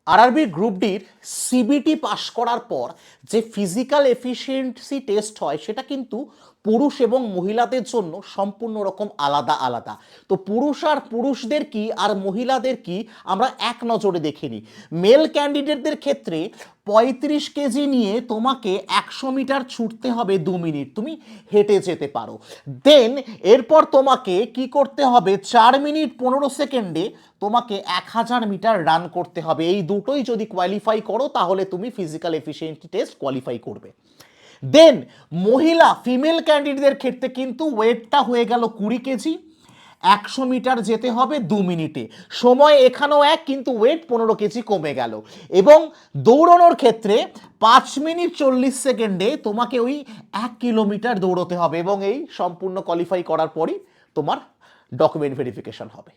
RRB group ডির CBT পাশ করার পর যে ফিজিক্যাল এফিসিয়েন্সি টেস্ট হয় সেটা কিন্তু পুরুষ এবং মহিলাদের জন্য সম্পূর্ণ রকম আলাদা আলাদা। তো পুরুষদের কি আর মহিলাদের কি আমরা এক নজরে দেখে নিই। মেল ক্যান্ডিডেটদের ক্ষেত্রে 35 কেজি নিয়ে তোমাকে 100 মিটার ছুটতে হবে 2 মিনিট, তুমি হেঁটে যেতে পারো। দেন এরপর তোমাকে কি করতে হবে, 4 মিনিট 15 সেকেন্ডে তোমাকে 1000 মিটার রান করতে হবে। এই দুটোই যদি কোয়ালিফাই করো তাহলে তুমি ফিজিক্যাল এফিসিয়েন্সি টেস্ট কোয়ালিফাই করবে। দেন ফিমেল ক্যান্ডিডেটদের ক্ষেত্রে কিন্তু ওয়েটটা হয়ে গেল 20 কেজি, 100 মিটার যেতে হবে 2 মিনিটে। সময় এখানেও এক, কিন্তু ওয়েট 15 কেজি কমে গেল। এবং দৌড়ানোর ক্ষেত্রে 5 মিনিট 40 সেকেন্ডে তোমাকে ওই 1 কিলোমিটার দৌড়তে হবে এবং এই সম্পূর্ণ কোয়ালিফাই করার পরই তোমার ডকুমেন্ট ভেরিফিকেশন হবে।